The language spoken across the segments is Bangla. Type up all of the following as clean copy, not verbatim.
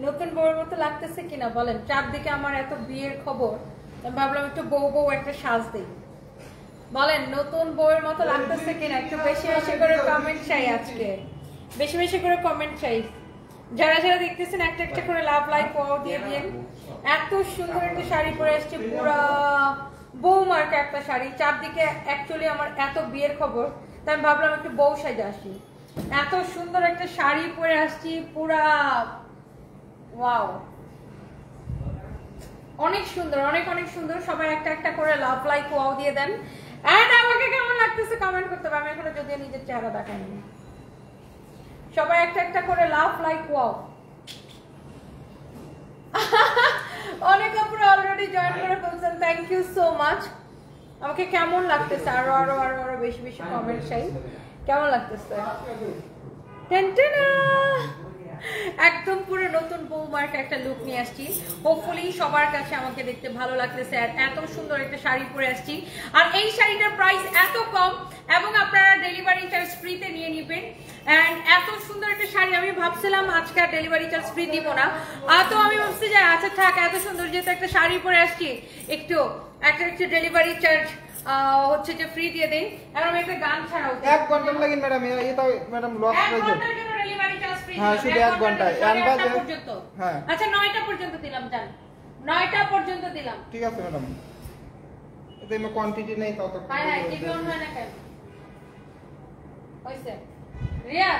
নতুন বউয়ের মতো লাগতেছে কিনা বলেন? চারদিকে আমার এত বিয়ের খবর, আমি ভাবলাম একটু বউ বউ একটা সাজ দিই। বলেন নতুন বউয়ের মতো লাগতেছে কিনা? একটু বেশি বেশি করে কমেন্ট চাই আজকে, বেশি বেশি করে কমেন্ট চাই। যারা যারা দেখতেছেন একটা একটা করে লাভ লাইক ওয়াও দিয়ে দিন। এত সুন্দর একটা শাড়ি পরে আসছে, পুরা বৌমার্কা একটা শাড়ি। চারদিকে অ্যাকচুয়ালি আমার এত বিয়ের খবর, তাই আমি ভাবলাম একটু বউ সাজে আসি। এত সুন্দর একটা শাড়ি পরে আসছি, পুরা ওয়াও, অনেক সুন্দর, অনেক অনেক সুন্দর। সবাই একটা একটা করে লাভ লাইক ওয়াও দিয়ে দেন। এন্ড আমাকে কেমন লাগতেছে কমেন্ট করতে হবে। আমি এখনো যদিও নিজের চেহারা দেখাইনি। সবাই একটা একটা করে লাভ লাইক ওয়াও। অনেক আপুরা অলরেডি জয়েন করে ফেলছেন, থ্যাংক ইউ সো মাচ। আমাকে কেমন লাগতেছে? আরো আরো আরো আরো বেশি বেশি কমেন্ট চাই। কেমন লাগতেছে? টেনটেনা একদম পুরো নতুন বৌমার্কে একটা লুক নিয়ে আসছি। হোপফুলি সবার কাছে আমাকে দেখতে ভালো লাগতেছে। আর এত সুন্দর একটা শাড়ি পরে আসছি, আর এই শাড়িটার প্রাইস এত কম এবং আপনারা ডেলিভারি চার্জ ফ্রিতে নিয়ে নেবেন। এন্ড এত সুন্দর একটা শাড়ি, আমি ভাবছিলাম আজকে আর ডেলিভারি চার্জ ফ্রি দিব না। তো আমি ভাবছি যে আচ্ছা থাক, এত সুন্দর যেহেতু একটা শাড়ি পরে আসছি, একটু একটা ডেলিভারি চার্জ হচ্ছে যে ফ্রি দিয়ে দেই। এখন আমি একটা গান ছাড়াও 1 ঘন্টা লাগে ম্যাডাম, এটা ম্যাডাম লস হয়ে যাবে। 1 ঘন্টার জন্য ডেলিভারি চার্জ ফ্রি। হ্যাঁ শুধু 1 ঘন্টা আনবাজে পর্যন্ত। হ্যাঁ আচ্ছা 9টা পর্যন্ত দিলাম, জান 9টা পর্যন্ত দিলাম। ঠিক আছে ম্যাডাম, এতে মে কোয়ান্টিটি নেই তত। হ্যাঁ হ্যাঁ, টিভি অন হয় না কেন? হইছে রিয়া,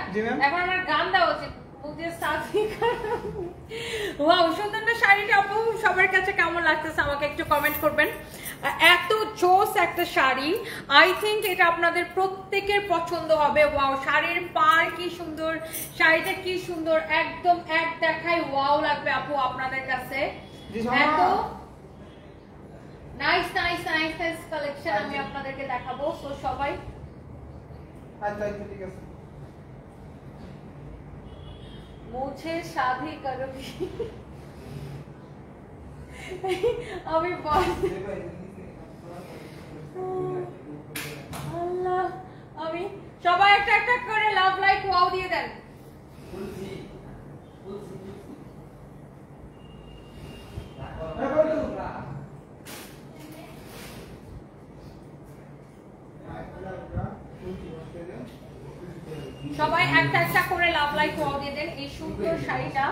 এখন আমার গান দাও উচিত। মুঝে সাথী করো। ওয়াও, সুন্দর না শাড়িটা আপু? সবার কাছে কেমন লাগতেছে আমাকে একটু কমেন্ট করবেন। এত জোস একটা শাড়ি, আই থিংক এটা আপনাদের প্রত্যেকের পছন্দ হবে। ওয়াও, শাড়ির পার কি সুন্দর, শাড়িটা কি সুন্দর, একদম এক দেখায় ওয়াও লাগবে আপু আপনাদের কাছে। এত nice nice nice nice collection আমি আপনাদেরকে দেখাবো। সো সবাই আচ্ছা ঠিক আছে। মুঝে শাদি করোগি, আমি আল্লাহ, আমি সবাই একটা একটা করে লাভ লাইক ওয়াও দিয়ে দেন। সবাই একটা একটা করে লাভ লাইক ওয়াও দিয়ে দেন। এই সুন্দর শাড়িটা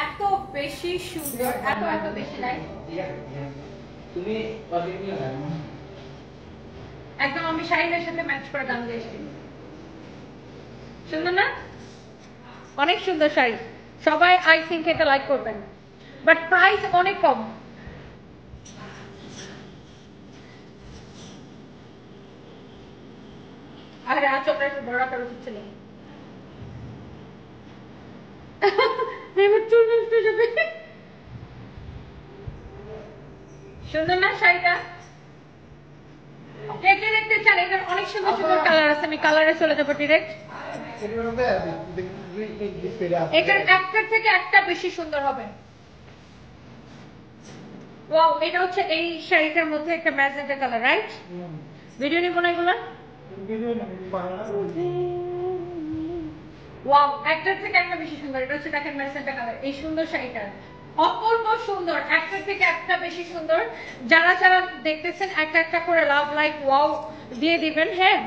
এত বেশি সুন্দর, এত এত বেশি নাইস। তুমি একদম আমি শাড়িটার সাথে ম্যাচ করে গান গেয়েছি। সুন্দর না? অনেক সুন্দর শাড়ি, সবাই আই থিংক এটা লাইক করবেন। বাট প্রাইস অনেক কম। আরে আজ আমরা একটু বড় আকার উঠছে না, এবার চুল নষ্ট হয়ে যাবে। সুন্দর না শাড়িটা? দেখতে দেখতে চান, এটার অনেক সুন্দর সুন্দর কালার আছে। আমি কালারে চলে যাবো ডিরেক্ট। এটার একটার থেকে একটা বেশি সুন্দর হবে। ওয়াও, এটা হচ্ছে এই শাড়িটার মধ্যে একটা ম্যাজেন্টা কালার, রাইট? ভিডিও নিব না এগুলো? ওয়াও, একটার থেকে একটা বেশি সুন্দর। এটা হচ্ছে দেখেন ম্যাজেন্টা কালার। এই সুন্দর শাড়িটা অপূর্ব সুন্দর, একটার থেকে একটা বেশি সুন্দর। যারা যারা দেখতেছেন একটা একটা করে লাভ লাইক ওয়াও দিয়ে দিবেন। হ্যাঁ,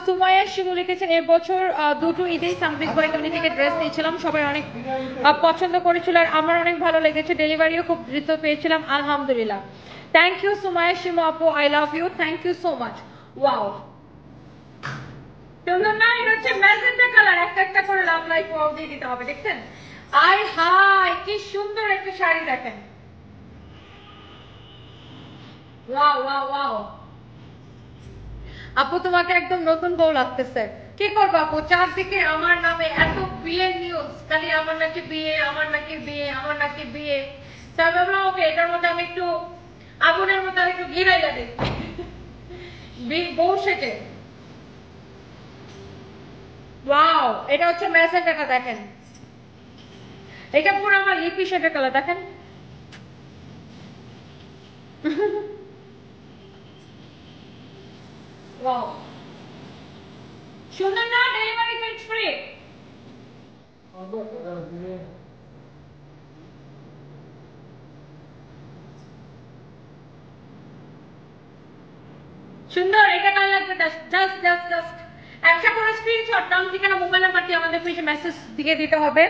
সুমাইয়া শিমু লিখেছেন এবছর দুটো ঈদেই সামরিক বয়কনি থেকে ড্রেস নিয়েছিলাম, সবাই অনেক পছন্দ করেছিল আর আমার অনেক ভালো লেগেছে। ডেলিভারিও খুব দ্রুত পেয়েছিলাম, আলহামদুলিল্লাহ। থ্যাংক ইউ সুমাইয়া শিমু আপু, I love you, thank you so much. Wow, সুন্দর না? এটা হচ্ছে ম্যাজেন্টা কালার। একটা একটা করে লাভ লাইক ওয়াও দিয়ে দিতে হবে, দেখছেন? আয় হায় কি সুন্দর একটা শাড়ি, দেখেন। ওয়াও ওয়াও ওয়াও আপু, তোমাকে একদম নতুন বউ লাগতেছে। কি করবো আপু, চারদিকে আমার নামে এত বিয়ের নিউজ, খালি আমার নাকি বিয়ে, আমার নাকি বিয়ে, আমার নাকি বিয়ে। তাই ভাবলাম ওকে, এটার মধ্যে আমি একটু আগুনের মধ্যে একটু ঘিরাই লাগে বউ সেটে। ওয়াও, এটা হচ্ছে ম্যাজেন্টাটা, দেখেন। এটা পুরো আমার লিপি শেডের কালার, দেখেন। ওয়াও, সুন্দর না? Delivery charge free. সুন্দর, এটা কার লাগবে? জাস্ট একটা করে স্ক্রিনশট, নাম ঠিকানা মোবাইল নাম্বার দিয়ে আমাদের পেজে মেসেজ দিয়ে দিতে হবে।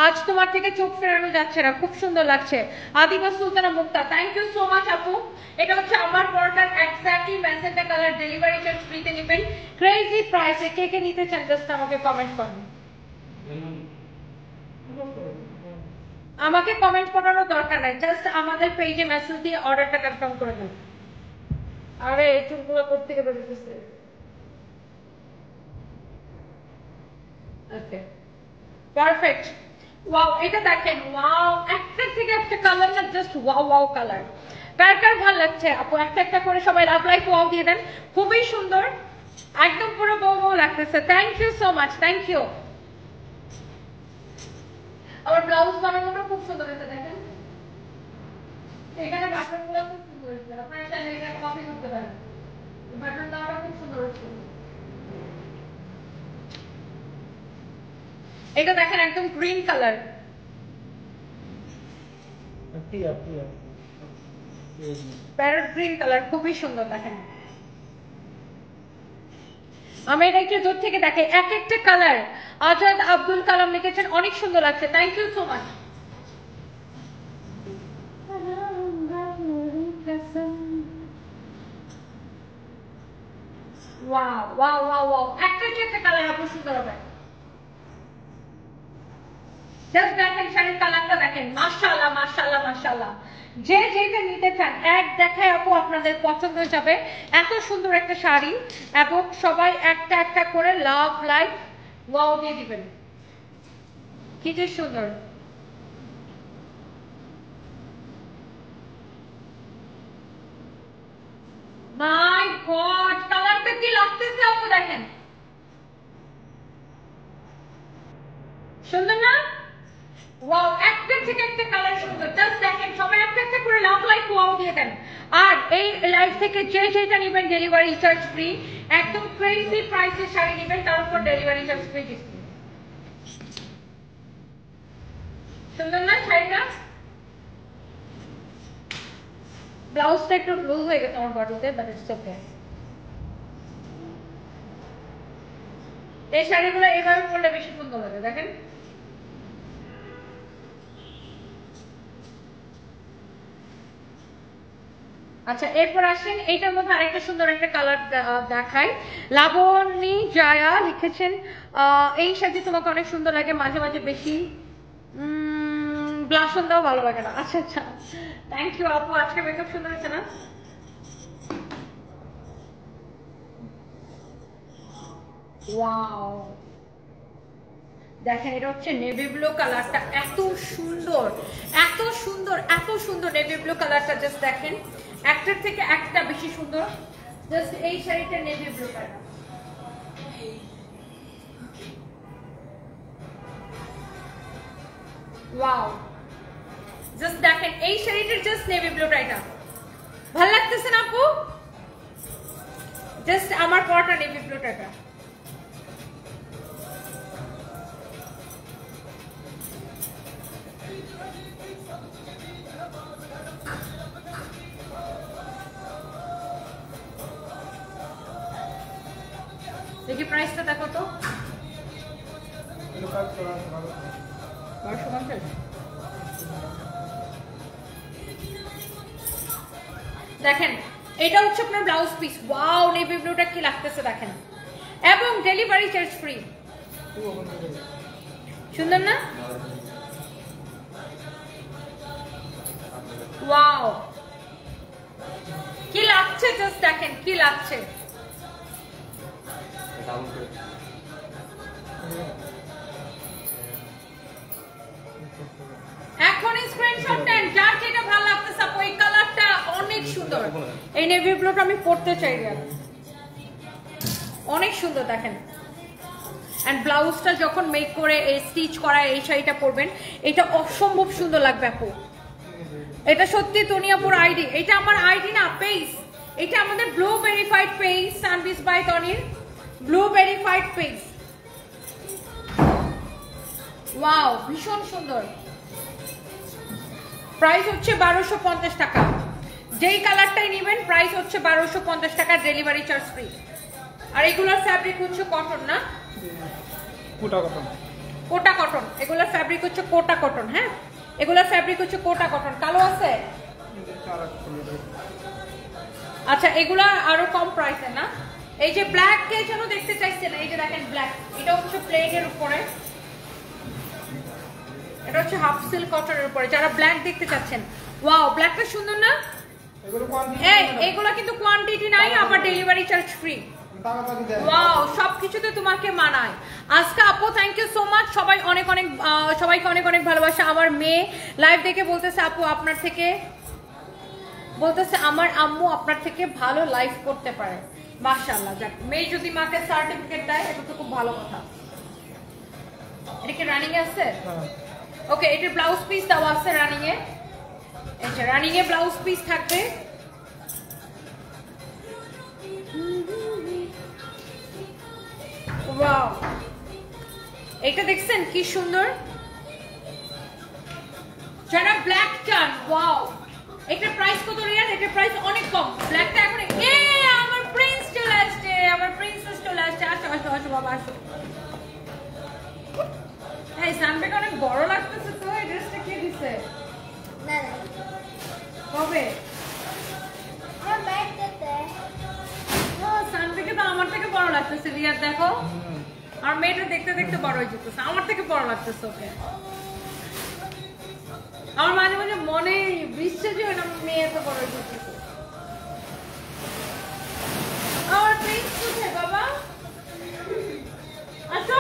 আজ তোমার থেকে চোখ ফেরানো যাচ্ছে না, খুব সুন্দর লাগছে। Adiba Sultana Mukta, thank you so much আপু। এটা হচ্ছে আমার পরটার exactly magenta colour, delivery charge ফ্রিতে নেবেন, ক্রেজি প্রাইসে। কে কে নিতে চান জাস্ট আমাকে কমেন্ট করুন। আমাকে কমেন্ট করানোর দরকার নাই, জাস্ট আমাদের পেজে মেসেজ দিয়ে অর্ডারটা কনফার্ম করে দেন। আরে এই চুলগুলো করতে গেলে বেরোতেছে। Okay perfect. ওয়াও, এটা দেখেন, ওয়াও, একটা থেকে একটা কালার না, জাস্ট ওয়াও কালার। কার কার ভালো লাগছে আপু? একটা করে সবাই লাভ লাইক ওয়াও দিয়ে দেন। খুবই সুন্দর, একদম পুরো বউ লাগতেছে। Thank you so much, thank you. আমার ব্লাউজ বানানোটা খুব সুন্দর হয়েছে, দেখেন এখানে বাটনগুলো খুব সুন্দর হয়েছে। আপনারা চাইলে এটা কপি করতে পারেন, বাটন দেওয়াটা খুব সুন্দর হয়েছে। এটা দেখেন একদম green colour, parrot green colour, খুবই সুন্দর। দেখেন আমি এটা একটু দূর থেকে দেখাই, এক একটা কালার। আজাদ আব্দুল কালাম লিখেছেন, অনেক সুন্দর লাগছে, thank you so much. Wow, একটা কালার আপু সুন্দর হবে। জাস্ট দেখেন শাড়ির কালারটা দেখেন, মাশাআল্লাহ। যে যেটা নিতে চান এক দেখায় আপু আপনাদের পছন্দ হয়ে যাবে। এত সুন্দর একটা শাড়ি, এবং সবাই একটা করে লাভ লাইক ওয়াও দিয়ে দিবেন। কি যে সুন্দর, মাই গড, কালারটা কি লাগতেছে আপু? দেখেন সুন্দর না? ওয়াও, একটা থেকে একটা কালার সুন্দর। জাস্ট দেখেন সবাই একটা করে লাভ লাইক ওয়াও দিয়ে দেন। আর এই লাইভ থেকে যে যেটা নেবেন ডেলিভারি চার্জ ফ্রি, একদম ক্রেজি প্রাইসে শাড়ি নেবেন, তার উপর ডেলিভারি চার্জ ফ্রি দিচ্ছি। সুন্দর না শাড়িটা? ব্লাউজটা একটু লুজ হয়ে গেছে আমার বডিতে, বাট ইটস ওকে। এই শাড়িগুলো এভাবে পরলে বেশি সুন্দর লাগে, দেখেন আচ্ছা এরপর আসেন, এইটার মধ্যে আরেকটা সুন্দর একটা কালার দেখাই। লাবণী জায়া লিখেছেন, এই শাড়ি তোমাকে অনেক সুন্দর লাগে, মাঝে মাঝে বেশি ব্লাশন দাও, ভালো লাগে না। আচ্ছা থ্যাংক ইউ আপু, আজকে মেকআপ সুন্দর হয়েছে না? ওয়াও, দেখেন এটা হচ্ছে নেভি ব্লু কালারটা, এত সুন্দর নেভি ব্লু কালারটা। জাস্ট দেখেন একটার থেকে একটা বেশি সুন্দর। জাস্ট এই শাড়িটা navy blue colour, wow. Just দেখেন এই শাড়িটার জাস্ট নেভি ব্লুটা, এটা ভালো লাগতেছে না আপু? জাস্ট আমার পরটা নেভি ব্লুটা, এটা দেখি প্রাইসটা দেখো তো। দেখেন এটা হচ্ছে আপনার ব্লাউজ পিস। ওয়াও, নেভি ব্লুটা কি লাগতেছে দেখেন, এবং ডেলিভারি চার্জ ফ্রি। সুন্দর না? ওয়াও, কি লাগছে জাস্ট দেখেন কি লাগছে। এখন স্ক্রিনশট দেন যার যেটা ভালো লাগতেছে। আপু এই কালারটা অনেক সুন্দর, এই নেভি ব্লুটা আমি পরতে চাই, অনেক সুন্দর দেখেন। এন্ড ব্লাউজটা যখন মেক করে এই স্টিচ করা এই শাড়িটা পরবেন, এটা অসম্ভব সুন্দর লাগবে আপু। এটা সত্যি তনিয়াপুর আইডি, এটা আমার আইডি না, পেজ। এটা আমাদের blue verified page, Sunbis by তনির ব্লু ভেরিফাইড পেজ। ওয়াও, ভীষণ সুন্দর। প্রাইস হচ্ছে 1250 টাকা। যেই কালারটাই নেবেন প্রাইস হচ্ছে 1250 টাকা, ডেলিভারি চার্জ ফ্রি। আর এগুলোর ফ্যাব্রিক হচ্ছে কটন না, কোটা কটন, কোটা কটন। এগুলোর ফ্যাব্রিক হচ্ছে কোটা কটন। হ্যাঁ, এগুলোর ফ্যাব্রিক হচ্ছে কোটা কটন। কালো আছে? আচ্ছা, এগুলা আরো কম প্রাইসে না? এই যে ব্ল্যাক কে যেন দেখতে চাইছেন, এই যে দেখেন ব্ল্যাক, এটা হচ্ছে প্লেনের উপরে, এটা হচ্ছে হাফ সিল্ক কটনের উপরে। যারা ব্ল্যাক দেখতে চাচ্ছেন, ওয়াও ব্ল্যাকটা সুন্দর না? এগুলো কিন্তু কোয়ান্টিটি নাই, আবার ডেলিভারি চার্জ ফ্রি। ওয়াও, সবকিছুতে তোমাকে মানায়। আজকে আপু থ্যাংক ইউ সো মাচ। সবাই অনেক অনেক সবাইকে অনেক অনেক ভালোবাসা। আমার মেয়ে লাইভ দেখে বলতেছে আপু আপনার থেকে, বলতেছে আমার আম্মু আপনার থেকে ভালো লাইভ করতে পারে। মাশাআল্লাহ, যাক, মেয়ে যদি মাকে সার্টিফিকেট দেয় এটা তো খুব ভালো কথা। এটা কি রানিং এ আছে? ওকে, এটা ব্লাউজ পিস দেওয়া আছে রানিং এ। আচ্ছা, রানিং এ ব্লাউজ পিস থাকবে। ওয়াও, এটা দেখছেন কি সুন্দর? যারা ব্ল্যাক চান, ওয়াও, এটার প্রাইস কত রিয়াল? এটার প্রাইস অনেক কম। ব্ল্যাকটা এখন আমার প্রিন্স চলে আসছে, আমার প্রিন্সেস চলে আসছে। আসো আসো আসো বাবা, আসো। হ্যাঁ, সানবেকে অনেক বড় লাগতেছে তো। এই ড্রেসটা কে দিছে? না না, কবে? আমার ব্যাগটাতে ও, সানবেকে তো আমার থেকে বড় লাগতেছে রিয়াদ, দেখো। আর মেয়েটা দেখতে দেখতে বড় হয়ে যেতেছে, আমার থেকে বড় লাগতেছে ওকে। আমার মাঝে মাঝে মনে বিশ্বাসই হয় না মেয়ে এত বড় হয়ে যেতেছে। আমার প্রিন্স কোথায় বাবা? আসো।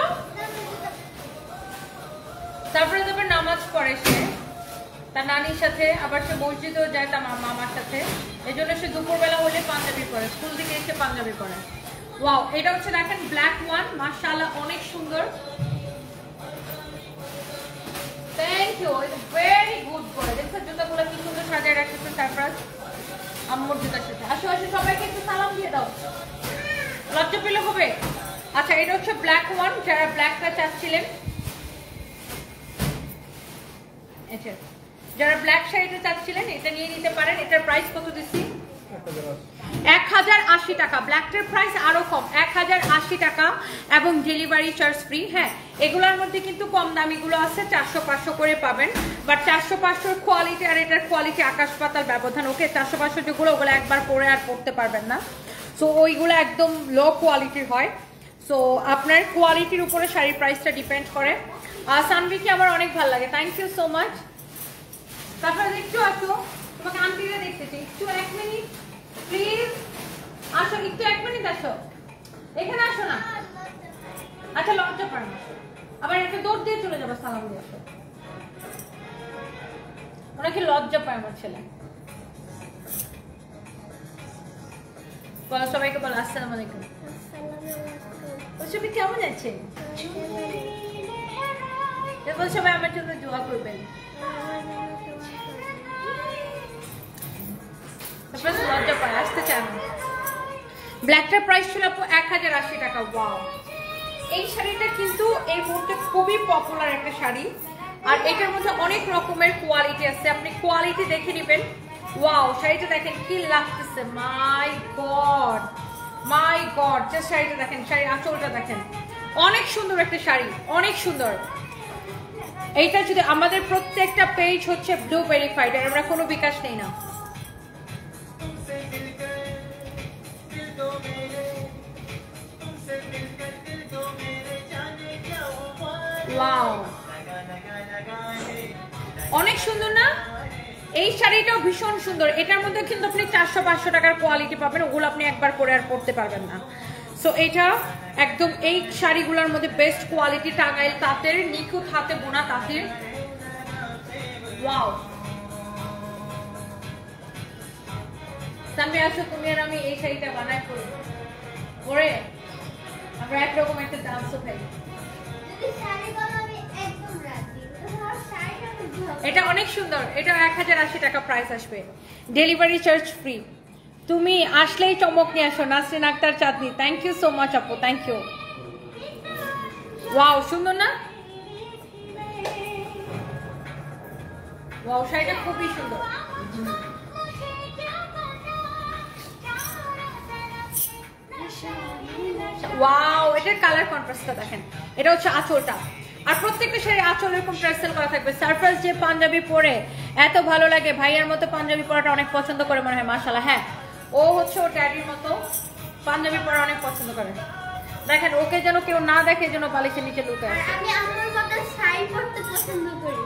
তারপরে নামাজ পড়ে সে তার নানির সাথে, আবার সে মসজিদেও যায় তার মামার সাথে। এই জন্য সে দুপুরবেলা হলে পাঞ্জাবি পরে, স্কুল থেকে এসে পাঞ্জাবি পরে। ওয়াও, এটা হচ্ছে দেখেন ব্ল্যাক ওয়ান, মাশাআল্লাহ অনেক সুন্দর। Thank you, it's very good করে। দেখছেন জুতাগুলো কি সুন্দর সাজিয়ে রাখতেছে সারপ্রাইজ আম্মুর জুতার সাথে। আসো আসো, সবাইকে একটু সালাম দিয়ে দাও, লজ্জা পেলে হবে। আচ্ছা, এটা হচ্ছে ব্ল্যাক ওয়ান, যারা ব্ল্যাকটা চাচ্ছিলেন, আচ্ছা যারা ব্ল্যাক শাড়িটা চাচ্ছিলেন এটা নিয়ে নিতে পারেন। এটার প্রাইস কত দিচ্ছি? 1080 টাকা। ব্ল্যাকটার প্রাইস আরো কম, 1080 টাকা এবং ডেলিভারি চার্জ ফ্রি। হ্যাঁ, এগুলোর মধ্যে কিন্তু কম দামিগুলো আছে, 400-500 করে পাবেন। বাট 400-500 কোয়ালিটি আর এটার কোয়ালিটি আকাশ পাতাল ব্যবধান। ওকে, 400-500 যেগুলো, ওগুলো একবার পরে আর পড়তে পারবেন না। সো ওইগুলো একদম লো কোয়ালিটির হয়। সো আপনার কোয়ালিটির উপরে শাড়ির প্রাইসটা ডিপেন্ড করে। সানভিকে আমার অনেক ভালো লাগে, থ্যাংক ইউ সো মাচ। তারপরে একটু আসো, তোমাকে আন্টিরা দেখতেছি, একটু 1 মিনিট প্লিজ আসো, একটু 1 মিনিট আসো, এখানে আসো না। আচ্ছা, লজ্জা পায় না, আবার একটা দৌড় দিয়ে চলে যাবো সালাম দিয়ে। আসো, ওনাকে লজ্জা পায় আমার ছেলে। বলো সবাইকে, বলো আসসালামু আলাইকুম। সবাই কেমন আছেন? সবাই আমার জন্য দোয়া করবেন। লজ্জা পায়, আসতে চায় না। ব্ল্যাকটার প্রাইস ছিল 1080 টাকা। ওয়াও, এই শাড়িটা কিন্তু এই মুহূর্তে খুবই পপুলার একটা শাড়ি। আর এটার মধ্যে অনেক রকমের কোয়ালিটি আছে, আপনি কোয়ালিটি দেখে নেবেন। ওয়াও, শাড়িটা দেখেন কি লাগতেছে, মাই গড মাই গড। জাস্ট শাড়িটা দেখেন, শাড়ির আঁচলটা দেখেন, অনেক সুন্দর একটা শাড়ি, অনেক সুন্দর। এইটা যদি আমাদের প্রত্যেকটা পেজ হচ্ছে ব্লু ভেরিফাইড, আর আমরা কোনো বিকাশ নেই না। ওয়াও, অনেক সুন্দর না? এই শাড়িটাও ভীষণ সুন্দর। এটার মধ্যে কিন্তু আপনি 400-500 টাকার কোয়ালিটি পাবেন, ওগুলো আপনি একবার পরে আর পরতে পারবেন না। সো এটা একদম এই শাড়িগুলোর মধ্যে বেস্ট কোয়ালিটি, টাঙ্গাইল তাঁতের, নিখুঁত হাতে বোনা তাঁতের। ওয়াও, সামনে আসো, তুমি আর আমি এই শাড়িটা বানাই পরে আমরা একরকম একটা ডান্সও খাই। এটা অনেক সুন্দর, এটা 1080 টাকা প্রাইস আসবে, ডেলিভারি চার্জ ফ্রি। তুমি আসলেই চমক নিয়ে আসো। নাসরিন আক্তার চাঁদনি, থ্যাংক ইউ সো মাচ আপু, থ্যাংক ইউ। ওয়াও, সুন্দর না? ওয়াও, শাড়িটা খুবই সুন্দর। ওয়াও, এটার কালার কন্ট্রাস্টটা দেখেন। এটা হচ্ছে আঁচলটা, আর প্রত্যেকটা শাড়ি আঁচল এরকম ট্রাইসেল করা থাকবে। সারফেস যে পাঞ্জাবি পরে এত ভালো লাগে, ভাইয়ার মতো পাঞ্জাবি পরাটা অনেক পছন্দ করে মনে হয়, মাশাআল্লাহ। হ্যাঁ, ও হচ্ছে ও ড্যাডির মতো পাঞ্জাবি পরা অনেক পছন্দ করে। দেখেন, ওকে যেন কেউ না দেখে, যেন বালিশের নিচে লুকে আছে। আমি আমার মতো শাড়ি পরতে পছন্দ করি।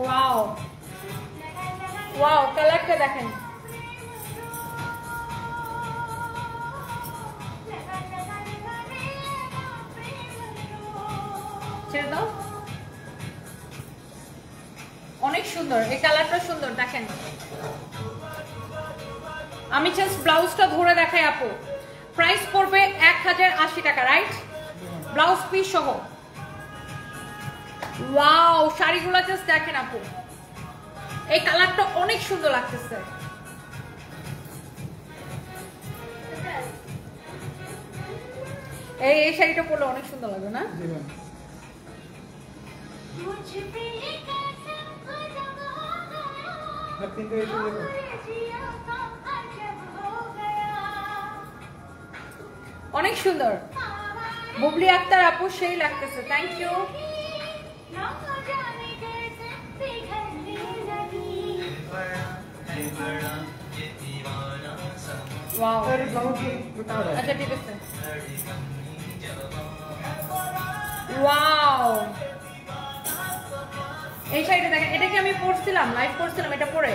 ওয়াও ওয়াও, কালারটা দেখেন। ছেড়ে দাও। অনেক সুন্দর, এই কালারটা সুন্দর দেখেন। আমি জাস্ট ব্লাউজটা ধরে দেখাই আপু। প্রাইস পড়বে 1080 টাকা, রাইট? ব্লাউজ পিস সহ। ওয়াও, শাড়িগুলো জাস্ট দেখেন আপু, এই কালারটা অনেক সুন্দর লাগতেছে। এই শাড়িটা পরলে অনেক সুন্দর লাগবে না? অনেক সুন্দর। বুবলি আক্তার আপু সেই লাগতেছে, থ্যাংক ইউ। ওয়াও, আচ্ছা ঠিক আছে। ওয়াও, এই শাড়িটা দেখেন, এটা কি আমি পরছিলাম, লাইভ করছিলাম এটা পরে?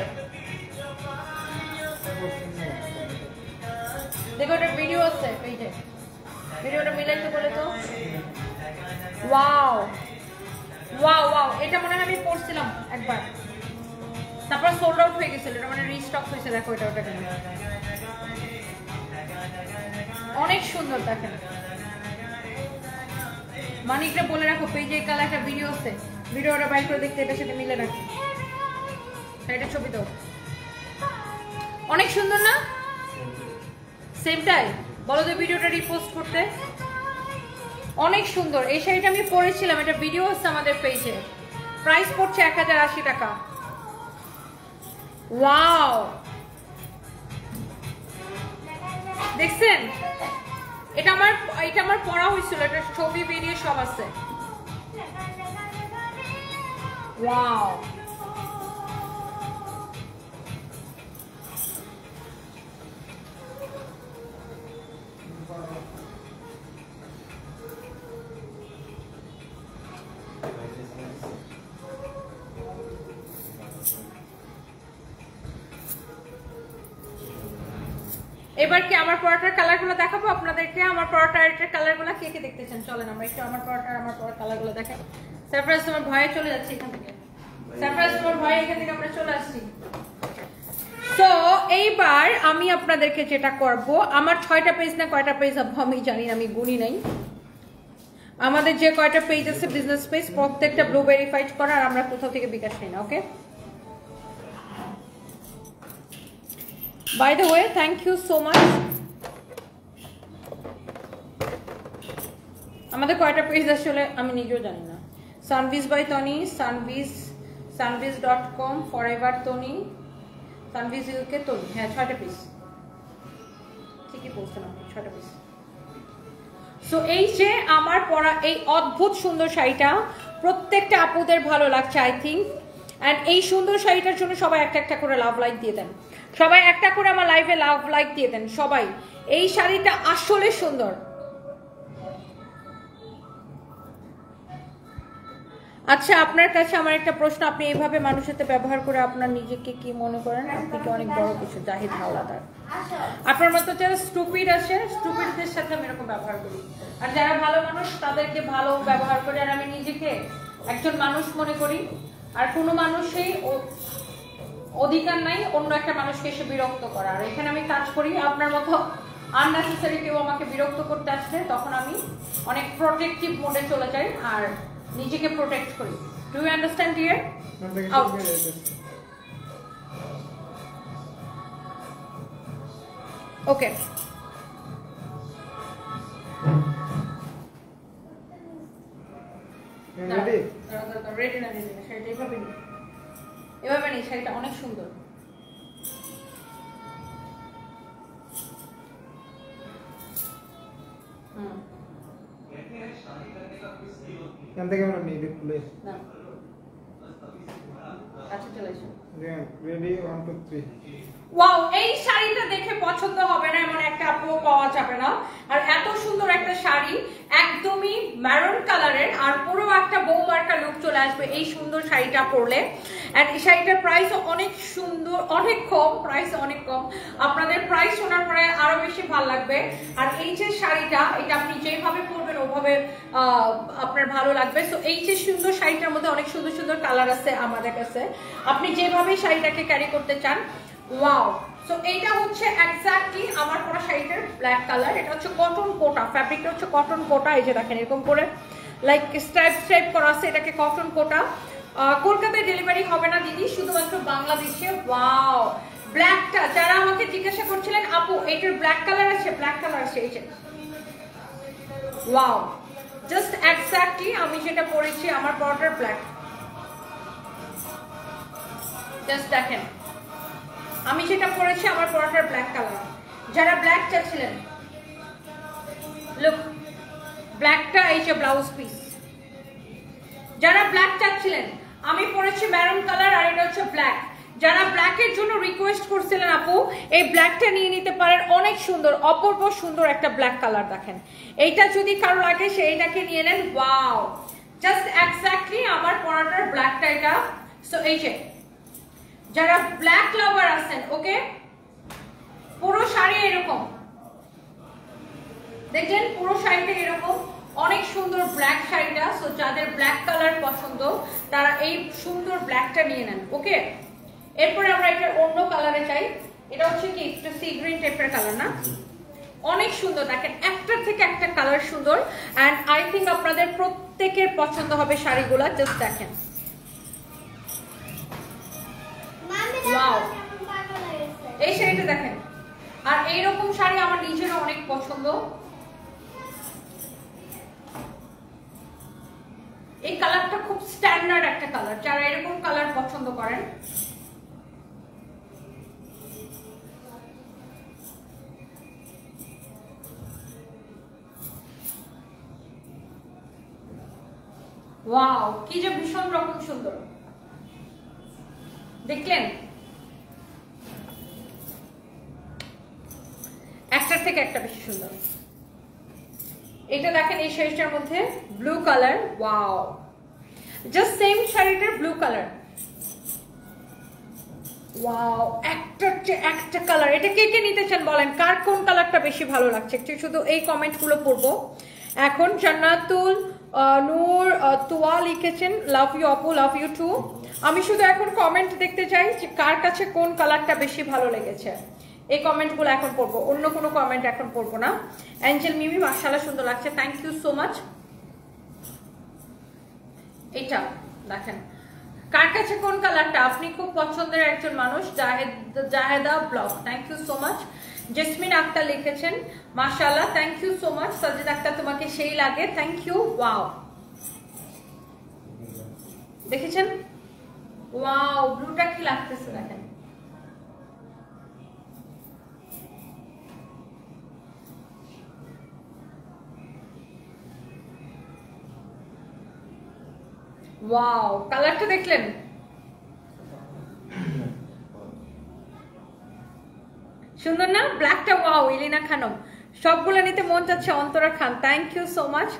দেখো, এটা ভিডিও আছে পেজে, ভিডিওটা মিলাইতে বলে তো। ওয়াও ওয়াও ওয়াও, এটা মনে হয় আমি পরছিলাম একবার, তারপর সোল্ড আউট হয়ে গেছিল, এটা মানে রিস্টক হয়েছে। দেখো এটা, ওটা কেন অনেক সুন্দর দেখেন। মানিকটা বলে রাখো, পেজে কাল একটা ভিডিও আছে, ভিডিওটা বাইর করে দেখতে এটার সাথে মিলে রাখি। এটা ছবি দাও, অনেক সুন্দর না? সেমটাই বলো তো, ভিডিওটা রিপোস্ট করতে। অনেক সুন্দর এই শাড়িটা আমি পরেছিলাম, এটা ভিডিও আছে আমাদের পেজে। প্রাইস পড়ছে 1080 টাকা। ওয়াও, দেখছেন? এটা আমার পরা হয়েছিল, এটা ছবি ভিডিও সব আছে। ওয়াও, এবার কি আমার পরোটার কালারগুলো দেখাবো আপনাদেরকে? আমার পরোটার কালারগুলো কে কে দেখতে চান? চলেন আমরা একটু আমার পরোটার কালারগুলো দেখাই। সারপ্রাইজ, তোমার ভয়ে চলে যাচ্ছে এখান থেকে। সারপ্রাইজ, তোমার ভয়ে এখান থেকে আমরা চলে আসছি। তো এইবার আমি আপনাদেরকে যেটা করব, আমার 6টা পেজ না কয়টা পেজ আমি জানি না, আমি গুনি নাই। আমাদের যে কয়টা পেজ আছে বিজনেস পেজ, প্রত্যেকটা ব্লু ভেরিফাইড করা, আর আমরা কোথাও থেকে বিকাশ নেই না। Okay, by the way thank you so much. আমাদের কয়টা পেজ আসলে আমি নিজেও জানি না। সানভিজ by Toni, সানভিজ.com, forever Toni, সানভিজ UK Toni. হ্যাঁ, 6টা পিস ঠিকই বলছিলাম, 6টা পিস। সো এই যে আমার পরা এই অদ্ভুত সুন্দর শাড়িটা প্রত্যেকটা আপুদের ভালো লাগছে আই থিঙ্ক। অ্যান্ড এই সুন্দর শাড়িটার জন্য সবাই একটা একটা করে লাভ লাইক দিয়ে দেন, সবাই একটা করে আমার লাইভে লাভ লাইক দিয়ে দেন সবাই। এই শাড়িটা আসলে সুন্দর। আচ্ছা, আপনার কাছে আমার একটা প্রশ্ন, আপনি এইভাবে মানুষের সাথে ব্যবহার করে আপনার নিজেকে কি মনে করেন? আপনি কি অনেক বড় কিছু? জাহিদ হাওলাদার। আপনার মতো যারা স্টুপিড আছে, স্টুপিডদের সাথে আমি এরকম ব্যবহার করি, আর যারা ভালো মানুষ তাদেরকে ভালো ব্যবহার করি। আর আমি নিজেকে একজন মানুষ মনে করি, আর কোনো মানুষই অধিকার নাই অন্য একটা মানুষকে এসে বিরক্ত করা। আর এখানে আমি কাজ করি, আপনার মতো আননেসেসারি কেউ আমাকে বিরক্ত করতে আসলে তখন আমি অনেক প্রোটেক্টিভ মোডে চলে যাই আর নিজেকে প্রোটেক্ট করি। Do you understand dear? Okay, ready না, শাড়িটা এভাবে নেই, এভাবে নেই, শাড়িটা অনেক সুন্দর। এখান থেকে আমরা নিয়ে খুলে না আচ্ছা চলে এসো। রেডি 1 2 3। ওয়াও, এই শাড়িটা দেখে পছন্দ হবে না এমন একটা আপু পাওয়া যাবে না। আর এত সুন্দর একটা শাড়ি, একদমই ম্যারুন কালারের, আর পুরো একটা বৌমার্কা লুক চলে আসবে এই সুন্দর শাড়িটা পরলে। এন্ড এই শাড়িটার প্রাইস অনেক সুন্দর, অনেক কম, প্রাইস অনেক কম। আপনাদের প্রাইস শোনার পরে আরো বেশি ভালো লাগবে। আর এই যে শাড়িটা, এটা আপনি যেভাবে পরবেন ওভাবে আপনার ভালো লাগবে। সো এই যে সুন্দর শাড়িটার মধ্যে অনেক সুন্দর সুন্দর কালার আছে আমাদের কাছে, আপনি যেভাবে শাড়িটাকে ক্যারি করতে চান। ওয়াও, সো এইটা হচ্ছে এক্স্যাক্টলি আমার পরা শাড়িটার ব্ল্যাক কালার। এটা হচ্ছে কটন কোটা, ফ্যাব্রিকটা হচ্ছে কটন কোটা। এই যে দেখেন এরকম করে লাইক স্ট্রাইপ স্ট্রাইপ করা আছে, এটাকে কটন কোটা। কলকাতায় ডেলিভারি হবে না দিদি, শুধুমাত্র বাংলাদেশে। ওয়াও, ব্ল্যাকটা যারা আমাকে জিজ্ঞাসা করছিলেন আপু এটার ব্ল্যাক কালার আছে, ব্ল্যাক কালার আছে এই যে। ওয়াও, জাস্ট এক্স্যাক্টলি আমি যেটা পরেছি আমার পরাটার ব্ল্যাক। জাস্ট দেখেন আমি যেটা পরেছি আমার পরাটার ব্ল্যাক কালার। যারা ব্ল্যাক চাচ্ছিলেন, লুক ব্ল্যাকটা এই যে ব্লাউজ পিস। যারা ব্ল্যাক চাচ্ছিলেন, আমি পরেছি ম্যারুন কালার আর এটা হচ্ছে ব্ল্যাক। যারা ব্ল্যাকের জন্য রিকোয়েস্ট করছিলেন আপু এই ব্ল্যাকটা নিয়ে নিতে পারেন, অনেক সুন্দর, অপূর্ব সুন্দর একটা ব্ল্যাক কালার। দেখেন এইটা যদি কারো লাগে সে এইটাকে নিয়ে নেন। ওয়াও, জাস্ট এক্স্যাক্টলি আমার পরাটার ব্ল্যাকটা এটা। সো এই যে যারা ব্ল্যাক লাভার আছেন, ওকে, পুরো শাড়ি এরকম দেখছেন, পুরো শাড়িটা এরকম অনেক সুন্দর ব্ল্যাক শাড়িটা। সো যাদের ব্ল্যাক কালার পছন্দ তারা এই সুন্দর ব্ল্যাকটা নিয়ে নেন। ওকে, এরপরে আমরা এটা অন্য কালারে চাই। এটা হচ্ছে কি একটু সি গ্রিন টাইপের কালার না, অনেক সুন্দর। দেখেন একটার থেকে একটা কালার সুন্দর। এন্ড আই থিঙ্ক আপনাদের প্রত্যেকের পছন্দ হবে শাড়িগুলা। জাস্ট দেখেন, ওয়াও, এই শাড়িটা দেখেন। আর এইরকম শাড়ি আমার নিজেরও অনেক পছন্দ। এই কালারটা খুব স্ট্যান্ডার্ড একটা কালার, যারা এরকম কালার পছন্দ করেন। ওয়াও, কি যে ভীষণ রকম সুন্দর, দেখলেন একটার থেকে একটা বেশি সুন্দর। এটা দেখেন এই শাড়িটার মধ্যে blue colour. Wow, just same শাড়িটার ব্লু কালার। ওয়াও, একটার চেয়ে একটা কালার। এটা কে কে নিতে চান বলেন, কার কোন কালারটা বেশি ভালো লাগছে? একটু শুধু এই কমেন্টগুলো পড়বো এখন। জান্নাতুল নূর তোয়া লিখেছেন লাভ ইউ আপু, লাভ ইউ টু। আমি শুধু এখন কমেন্ট দেখতে চাই যে কার কাছে কোন কালারটা বেশি ভালো লেগেছে। এই কমেন্টগুলো এখন পড়বো, অন্য কোনো কমেন্ট এখন পড়বো না। অ্যাঞ্জেল মিমি মাশাআল্লাহ সুন্দর লাগছে, থ্যাংক ইউ সো মাচ। এটা দেখেন কার কাছে কোন কালারটা, আপনি খুব পছন্দের একজন মানুষ। Zaheda blog, thank you so much. Jesmin Akter লিখেছেন মাশাআল্লাহ, thank you so much. Sajid Akter তোমাকে সেই লাগে, থ্যাংক ইউ। ওয়াও, দেখেছেন? ওয়াও, ব্লুটা কি লাগতেছে দেখেন। ওয়াও, কালারটা দেখলেন? সুন্দর না ব্ল্যাকটা? ওয়াও, ইলিনা খানম, সবগুলো নিতে মন যাচ্ছে। Antara Khan, thank you so much.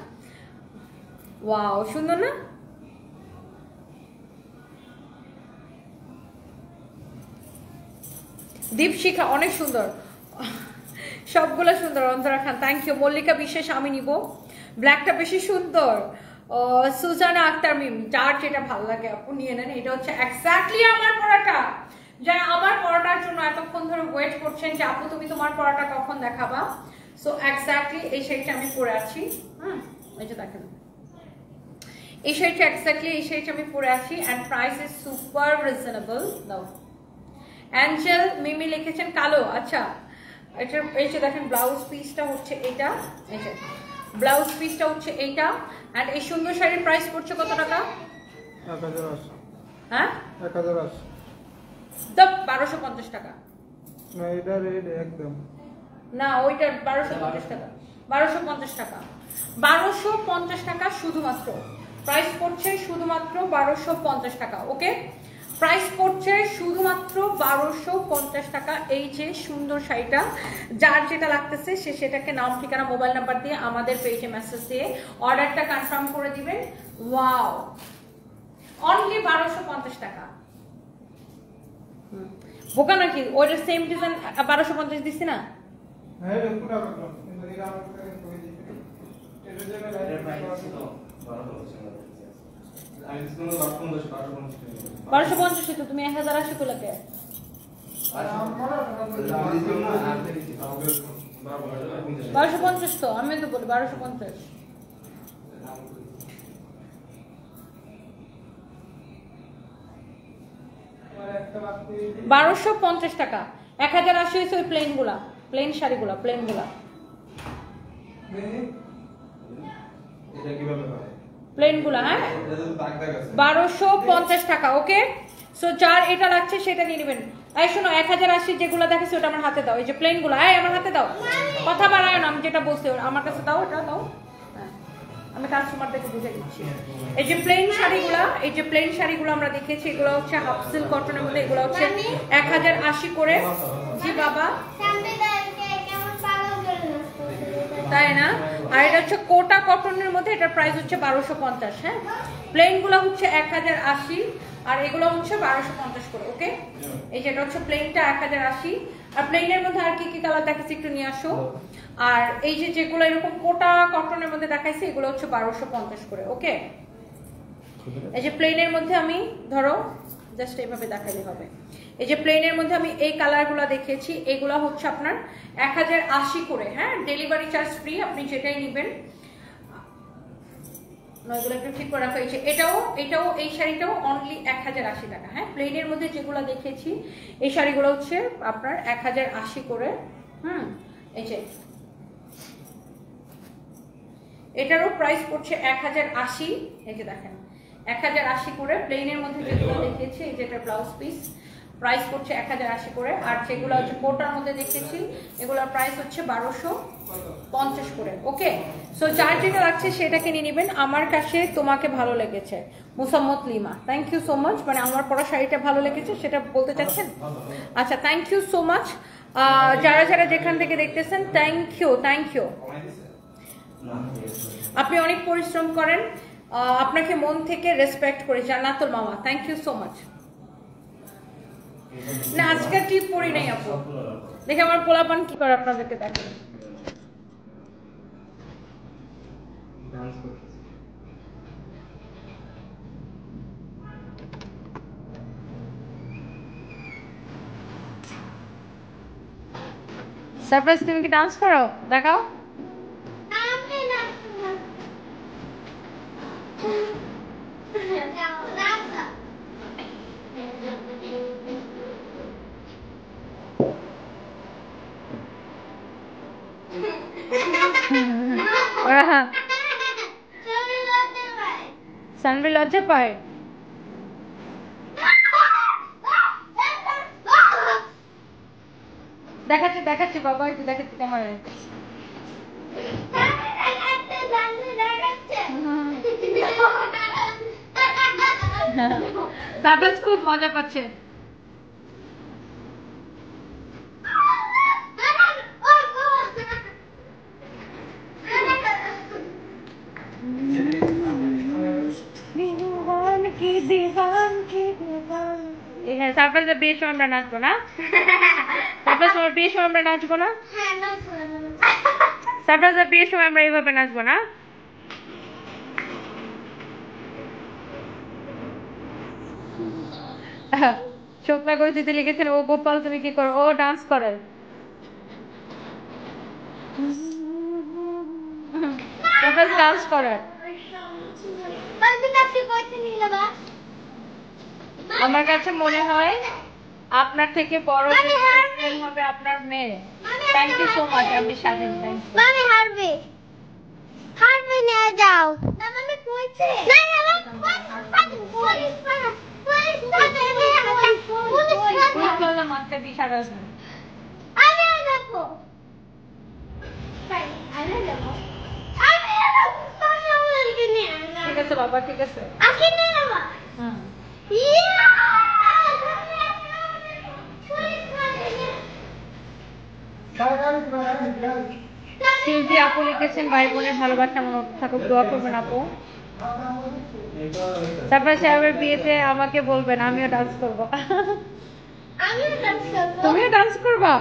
Wow, সুন্দর না? দীপশিখা অনেক সুন্দর, সবগুলো সুন্দর। Antara Khan, thank you. মল্লিকা বিশ্বাস, আমি নিব ব্ল্যাকটা বেশি সুন্দর। সুজানা আক্তার মিম, যার যেটা ভালো লাগে আপু নিয়ে নেন। এটা হচ্ছে এক্স্যাক্টলি আমার পরাটা। যারা আমার পরাটার জন্য এতক্ষণ ধরে ওয়েট করছেন যে আপু তুমি তোমার পরাটা কখন দেখাবা, সো এক্স্যাক্টলি এই শাড়িটা আমি পরে আছি। এই যে দেখেন এই শাড়িটা, এক্স্যাক্টলি এই শাড়িটা আমি পরে আছি। And price is super reasonable. দাও, অ্যাঞ্জেল মিমি লিখেছেন কালো। আচ্ছা, এটা এই যে দেখেন ব্লাউজ পিসটা হচ্ছে এইটা, এই যে ব্লাউজ পিসটা হচ্ছে এইটা। এন্ড এই সুন্দর শাড়ির প্রাইস পড়ছে কত টাকা? 1080। হ্যাঁ 1080 তো 1250 টাকা। না এটা রেড একদম না, ওইটা 1250 টাকা, 1250 টাকা। 1250 টাকা শুধুমাত্র, প্রাইস পড়ছে শুধুমাত্র 1250 টাকা। ওকে, প্রাইস পড়ছে শুধুমাত্র 1250 টাকা। এই যে সুন্দর শাড়িটা, যার যেটা লাগতেছে সে সেটাকে নাম, ঠিকানা, মোবাইল নাম্বার দিয়ে আমাদের পেজে মেসেজ দিয়ে অর্ডারটা কনফার্ম করে দিবেন। ওয়াও, অনলি 1250 টাকা। বোকা নাকি? ওইটা সেম ডিজাইন 1250 দিছি না? হ্যাঁ, পুরো কথা কিন্তু এটা আমার কাছে কই দিতে এটা জন্য প্রাইস ছিল 1250 আমি শুনো 1250 তো তুমি 1080 কইলা কে? বারোশো 1250 তো আমি তো বলি 1250। 1250 টাকা। 1080 হইছে ওই প্লেন গুলা, প্লেন শাড়িগুলা, প্লেন গুলা, এটা কিভাবে হয়? প্লেন গুলা। হ্যাঁ, এটা তো দাগ দাগ আছে। 1250 টাকা। ওকে, সো যার এটা লাগছে সেটা নিয়ে নেবেন। এই শোনো, 1080 যেগুলো দেখাচ্ছি ওটা আমার হাতে দাও। এই যে প্লেন গুলা, এই আমার হাতে দাও, কথা বাড়ায় না, আমি যেটা বলছি আমার কাছে দাও, এটা দাও। আমি কাস্টমারদেরকে বুঝিয়ে দিচ্ছি। এই যে প্লেন শাড়িগুলা, এই যে প্লেন শাড়িগুলো আমরা দেখেছি, এগুলো হচ্ছে হাফ সিল্ক কটনের মধ্যে, এগুলো হচ্ছে 1080 করে। জি বাবা, তাই না? আর এটা হচ্ছে কোটা কটনের মধ্যে, এটার প্রাইস হচ্ছে 1250। হ্যাঁ, প্লেন গুলো হচ্ছে 1080 আর এগুলো হচ্ছে 1250 করে। ওকে, এই যেটা হচ্ছে প্লেনটা 1080। আর প্লেনের মধ্যে আর কি কি কালার দেখাচ্ছি একটু নিয়ে আসো। আর এই যে যেগুলো এরকম কোটা কটনের মধ্যে দেখাইছি এগুলো হচ্ছে 1250 করে। ওকে, এই যে প্লেনের মধ্যে আমি ধরো জাস্ট এইভাবে দেখাইলে হবে। এই যে প্লেনের মধ্যে আমি এই কালারগুলো দেখিয়েছি, এগুলো হচ্ছে আপনার 1080 করে। হ্যাঁ, ডেলিভারি চার্জ ফ্রি, আপনি যেটাই নেবেন। নয়গুলো একটু ঠিক করে রাখো। এই যে এটাও এই শাড়িটাও অনলি 1080 টাকা। হ্যাঁ, প্লেনের মধ্যে যেগুলো দেখিয়েছি এই শাড়িগুলো হচ্ছে আপনার 1080 করে। এই যে এটারও প্রাইস পড়ছে 1080। এই যে দেখেন 1080 করে। প্লেনের মধ্যে যেগুলো দেখিয়েছি, এই যে এটা ব্লাউজ পিস, প্রাইস পড়ছে 1080 করে। আর যেগুলো হচ্ছে কোটার মধ্যে দেখেছি এগুলোর প্রাইস হচ্ছে 1250 করে। ওকে, সো যার যেটা লাগছে সেটাকে নিয়ে নেবেন। আমার কাছে তোমাকে ভালো লেগেছে Musammat Lima, thank you so much. মানে আমার পরা শাড়িটা ভালো লেগেছে সেটা বলতে চাচ্ছেন? আচ্ছা, থ্যাংক ইউ সো মাচ। যারা যারা যেখান থেকে দেখতেছেন থ্যাংক ইউ, থ্যাংক ইউ। আপনি অনেক পরিশ্রম করেন, আপনাকে মন থেকে রেসপেক্ট করি জান্নাতুল মামা, থ্যাংক ইউ সো মাচ। না, আজকে টিপ পরি নাই আপু, দেখে আমার পোলাপান কি করে আপনাদেরকে দেখেন। সারপ্রাইজ, তুমি কি ডান্স করো? দেখাও। সানভি লজ্জা পায়। দেখাচ্ছি দেখাচ্ছি বাবা, একটু দেখাচ্ছি ক্যামেরায়। সারপ্রাইজ খুব মজা পাচ্ছে। সারপ্রাইজের বিয়ের সময় আমরা নাচবো না? সারপ্রাইজ বিয়ের সময় আমরা নাচবো না? সারপ্রাইজের বিয়ের সময় আমরা এইভাবে নাচবো না? শুকনা করে দিতে লিখেছেন ও গোপাল, তুমি কি করো? ও ডান্স করে, ডান্স করে। আমার কাছে মনে হয় আপনার থেকে বড় হবে আপনার মেয়ে। Thank you so much. আমি স্বাধীন, থ্যাংক ইউ। মামি হারবে, হারবে নিয়ে যাও। না মামি কইছে না না মাত্র দিশারা আমি দেখো আমি দেখো বাবা ঠিক আছে আজকে না বাবা হুম ইয়া শিল্পী আপু লিখেছেন ভাই বোনের ভালোবাসা আমার অটুট থাকুক দোয়া করবেন আপু তারপরে সাহেবের বিয়েতে আমাকে বলবেন আমিও ডান্স করবো আমিও ডান্স করব তুমিও ডান্স করবা